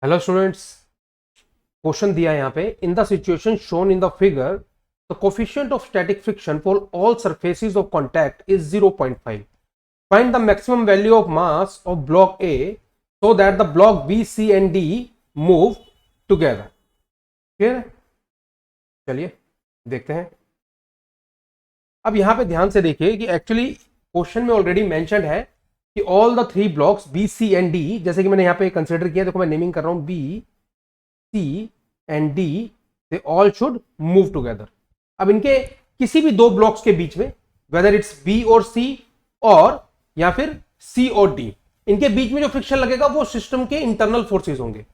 Hello students, question दिया है यहाँ पे। In the situation shown in the figure the coefficient of static friction for all surfaces of contact is 0.5. Find the maximum value of mass of block A so that the block B C and D move together. Clear है? चलिए देखते हैं। अब यहां पे ध्यान से देखिए कि एक्चुअली क्वेश्चन में ऑलरेडी मेंशन्ड है कि all the three blocks B C and D, जैसे कि मैंने यहां पे कंसीडर किया, देखो मैं नेमिंग कर रहा हूं B C and D, they all should move together. अब इनके किसी भी दो ब्लॉक्स के बीच में, वेदर इट्स बी और सी और या फिर सी और डी, इनके बीच में जो फ्रिक्शन लगेगा वो सिस्टम के इंटरनल फोर्सेस होंगे।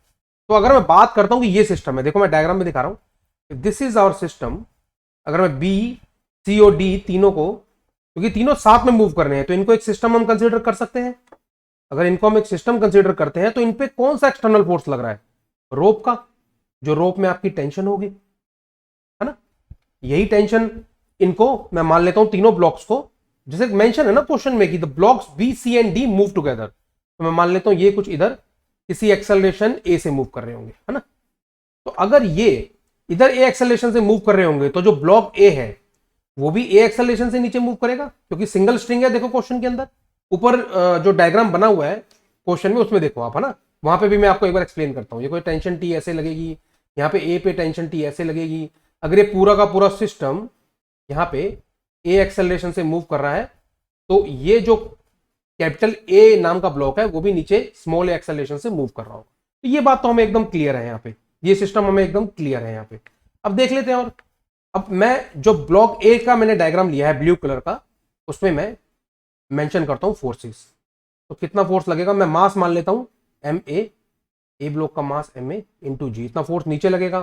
तो अगर मैं बात करता हूं कि ये सिस्टम है, देखो मैं डायग्राम में दिखा रहा हूं, दिस इज आवर सिस्टम। अगर मैं बी सी और डी तीनों को, क्योंकि तीनों साथ में मूव कर रहे हैं, तो इनको एक सिस्टम हम कंसीडर कर सकते हैं। अगर इनको हम एक सिस्टम कंसीडर करते हैं तो इन पे कौन सा एक्सटर्नल फोर्स लग रहा है? रोप का, जो रोप में आपकी टेंशन होगी, है ना। यही टेंशन इनको मैं मान लेता हूं तीनों ब्लॉक्स को, जैसे मेंशन है ना क्वेश्चन में कि the blocks B C and D move together, तो मैं मान लेता हूं ये कुछ इधर किसी एक्सेलरेशन ए से मूव कर रहे होंगे, है ना। तो अगर ये इधर ए एक्सेलरेशन से मूव कर रहे होंगे तो जो ब्लॉक ए है वो भी ए एक्सेलरेशन से नीचे मूव करेगा, क्योंकि सिंगल स्ट्रिंग है। देखो क्वेश्चन के अंदर ऊपर जो डायग्राम बना हुआ है क्वेश्चन में, उसमें देखो आप, है ना। वहां पे भी मैं आपको एक बार एक्सप्लेन करता हूं। ये कोई टेंशन टी ऐसे लगेगी, यहाँ पे ए पे टेंशन टी ऐसे लगेगी। अगर ये पूरा का पूरा सिस्टम यहाँ पे ए एक्सेलरेशन से मूव कर रहा है, तो ये जो कैपिटल ए नाम का ब्लॉक है वो भी नीचे स्मॉल ए एक्सेलरेशन से मूव कर रहा होगा। तो ये बात तो हमें एकदम क्लियर है यहाँ पे, ये सिस्टम हमें एकदम क्लियर है यहाँ पे। अब देख लेते हैं। और अब मैं जो ब्लॉक ए का मैंने डायग्राम लिया है ब्लू कलर का, उसमें मैं मेंशन करता हूं फोर्सेस। तो कितना फोर्स लगेगा, मैं मास मान लेता हूं एम ए ब्लॉक का मास एम ए इंटू जी। इतना फोर्स नीचे लगेगा,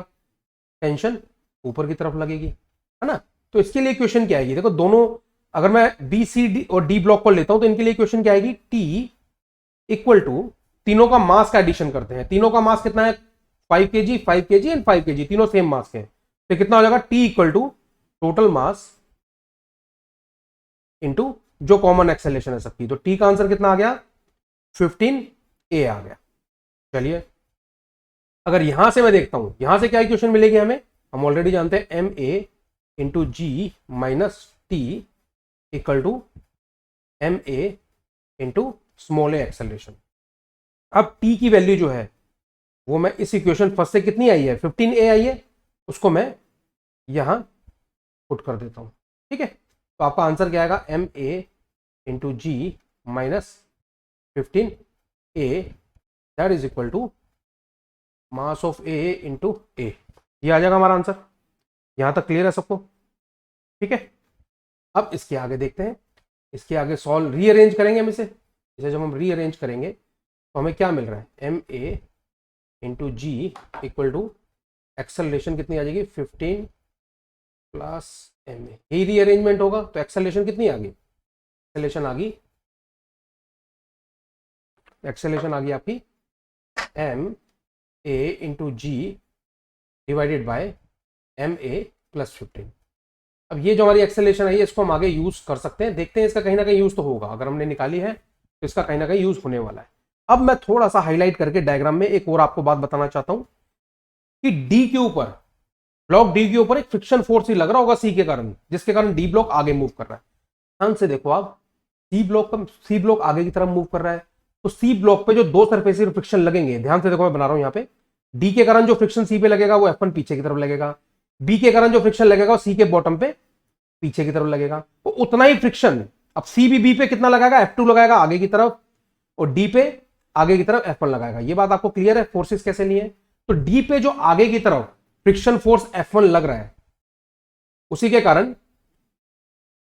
टेंशन ऊपर की तरफ लगेगी, है ना। तो इसके लिए इक्वेशन क्या आएगी? देखो दोनों, अगर मैं बी सी डी और डी ब्लॉक को लेता हूं तो इनके लिए इक्वेशन क्या आएगी? टी इक्वल टू, तीनों का मास का एडिशन करते हैं। तीनों का मास कितना है? 5 kg 5 kg एंड 5 kg, तीनों सेम मास के हैं। तो कितना हो जाएगा? T equal to total mass into जो कॉमन एक्सेलरेशन है सबकी। तो टी का आंसर कितना आ गया? 15 ए आ गया। चलिए अगर यहां से मैं देखता हूं, यहां से क्या इक्वेशन मिलेगी हमें? हम ऑलरेडी जानते हैं M A into ji minus T equal to M A into small A acceleration. अब टी की वैल्यू जो है वो मैं इस इक्वेशन फर्स्ट से कितनी आई है? 15 ए आई है, उसको मैं यहां पुट कर देता हूं। ठीक है, तो आपका आंसर क्या आएगा? M A into ji minus 15 A, that is equal to mass of A into A. ये आ जाएगा हमारा आंसर। यहां तक क्लियर है सबको? ठीक है, अब इसके आगे देखते हैं। इसके आगे सॉल्व रीअरेंज करेंगे हम इसे जब हम रीअरेंज करेंगे तो हमें क्या मिल रहा है? M A into G equal to acceleration कितनी आ जाएगी? 15 प्लस एम ए। यही रीअरेंजमेंट होगा तो एक्सेलरेशन कितनी आ गई? एक्सेलरेशन आ गई आपकी M A into ji divided by M A plus 15। अब ये जो हमारी एक्सेलरेशन है इसको हम आगे यूज कर सकते हैं। देखते हैं इसका कहीं ना कहीं यूज तो होगा। अगर हमने निकाली है तो इसका कहीं ना कहीं यूज होने वाला है। अब मैं थोड़ा सा हाईलाइट करके डायग्राम में एक और आपको बात बताना चाहता हूं कि डी के ऊपर, ब्लॉक डी के ऊपर एक फ्रिक्शन फोर्स ही लग रहा होगा सी के कारण, जिसके कारण डी ब्लॉक आगे मूव कर रहा है। ध्यान से देखो आप, सी ब्लॉक आगे की तरफ मूव कर रहा है, तो सी ब्लॉक पे जो दो सरफेस फ्रिक्शन लगेंगे, ध्यान से देखो मैं बना रहा हूं यहाँ पे, डी के कारण जो फ्रिक्शन सी पे लगेगा वो F1 पीछे की तरफ लगेगा, बी के कारण जो फ्रिक्शन लगेगा वो सी के बॉटम पे पीछे की तरफ लगेगा। तो उतना ही फ्रिक्शन अब सी भी बी पे कितना लगाएगा? F2 लगाएगा आगे की तरफ, और डी पे आगे की तरफ F1 लगाएगा। ये बात आपको क्लियर है फोर्सेस कैसे लिए? तो डी पे जो आगे की तरफ फ्रिक्शन फोर्स F1 लग रहा है, उसी के कारण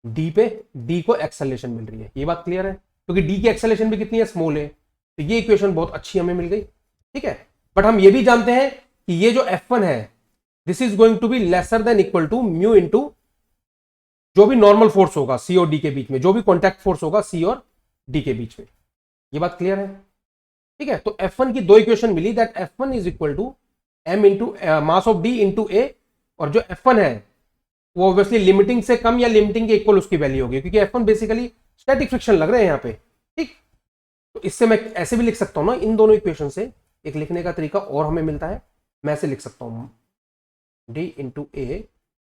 डी को एक्सेलरेशन मिल रही है। ये बात क्लियर है? क्योंकि डी की एक्सेलरेशन भी कितनी है? स्मॉल है। तो ये इक्वेशन बहुत अच्छी हमें मिल गई। ठीक है, बट हम ये भी जानते हैं कि ये जो F1 है this is going to be lesser than equal to mu into जो भी नॉर्मल फोर्स होगा सी और डी के बीच में, जो भी कॉन्टैक्ट फोर्स होगा सी और डी के बीच में। ये बात क्लियर है? ठीक है, तो F1 की दो इक्वेशन मिली, that F1 is equal to M into mass of D into A, और जो F1 है वो ऑब्वियसली लिमिटिंग से कम या लिमिटिंग के इक्वल उसकी वैल्यू होगी, क्योंकि F1 बेसिकली स्टैटिक फ्रिक्शन लग रहे हैं यहाँ पे। ठीक, तो इससे मैं ऐसे भी लिख सकता हूं ना इन दोनों इक्वेशन से एक लिखने का तरीका और हमें मिलता है, मैं ऐसे लिख सकता हूं d into A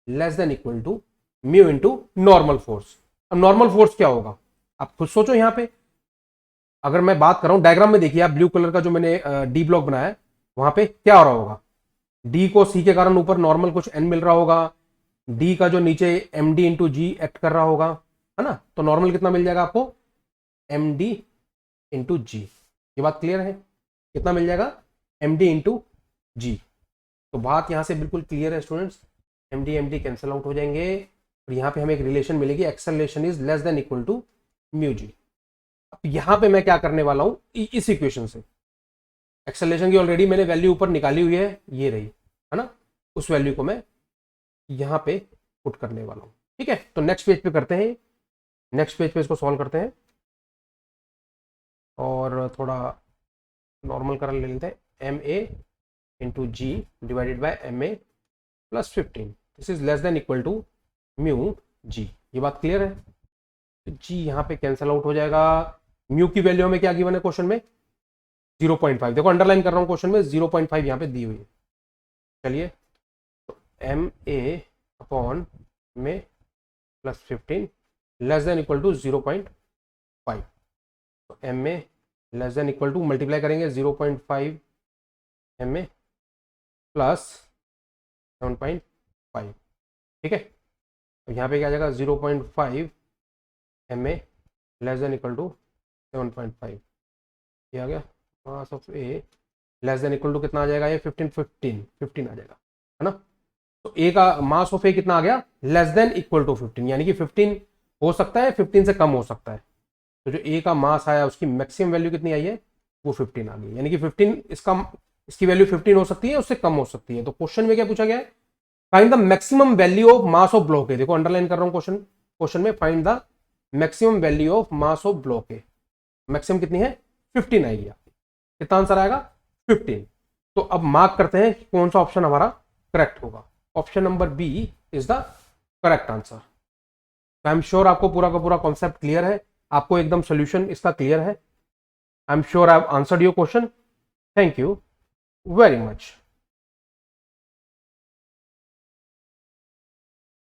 less than equal to mu into normal force. अब नॉर्मल फोर्स क्या होगा आप खुद सोचो। यहां पे अगर मैं बात कर रहा हूं डायग्राम में, देखिए आप ब्लू कलर का जो मैंने डी ब्लॉक बनाया है वहां पे क्या हो रहा होगा, डी को सी के कारण ऊपर नॉर्मल कुछ एन मिल रहा होगा, डी का जो नीचे एम डी इंटू जी एक्ट कर रहा होगा, है ना। तो नॉर्मल कितना मिल जाएगा आपको, एम डी इंटू जी। ये बात क्लियर है, कितना मिल जाएगा, एम डी इंटू जी। तो बात यहां से बिल्कुल क्लियर है students, M D cancel out हो जाएंगे और यहां पे हमें एक रिलेशन मिलेगी, acceleration is less than equal to mu g. अब यहां पे मैं क्या करने वाला हूं, इस इक्वेशन से एक्सेलरेशन की ऑलरेडी मैंने वैल्यू ऊपर निकाली हुई है, ये रही, है ना, उस वैल्यू को मैं यहां पे पुट करने वाला हूं। ठीक है, तो नेक्स्ट पेज पे करते हैं, नेक्स्ट पेज पे इसको सॉल्व करते हैं और थोड़ा नॉर्मल कर ले लेते हैं, M A into ji divided by M A plus 15, this is less than equal to mu g. ये बात क्लियर है, तो जी यहाँ पे कैंसिल आउट हो जाएगा। म्यू की वैल्यू में क्या गिवन है क्वेश्चन में, 0.5, देखो अंडरलाइन कर रहा हूँ क्वेश्चन में, 0.5 यहाँ पे दी हुई है। चलिए, तो एम ए अपॉन में plus 15 less than equal to 0.5, तो M A less than equal to multiply करेंगे 0.5 एम ए प्लस 7.5, ठीक है। तो यहाँ पे क्या आ जाएगा, 0.5 M A less than equal to 7.5, ये आ गया। Mass of A less than equal to कितना आ जाएगा, ये 15 आ जाएगा, है ना। तो ए का मास ऑफ ए कितना आ गया, लेस देन इक्वल टू 15, यानी कि 15 हो सकता है, 15 से कम हो सकता है। तो जो ए का मास आया उसकी मैक्सिमम वैल्यू कितनी आई है, वो 15 आ गई, यानी कि 15 इसकी वैल्यू 15 हो सकती है, उससे कम हो सकती है। तो क्वेश्चन में क्या पूछा गया है, find the maximum value of mass of block ए। देखो अंडरलाइन कर रहा हूं क्वेश्चन में, find the maximum value of mass of block A. Maximum कितनी है, 15 आएगी आपकी, कितना आंसर आएगा, 15। तो अब मार्क करते हैं कौन सा ऑप्शन हमारा करेक्ट होगा। Option number B is the correct answer. I am sure आपको पूरा का पूरा कॉन्सेप्ट क्लियर है, आपको एकदम सोल्यूशन इसका क्लियर है। आई am sure I have answered your question. Thank you very much.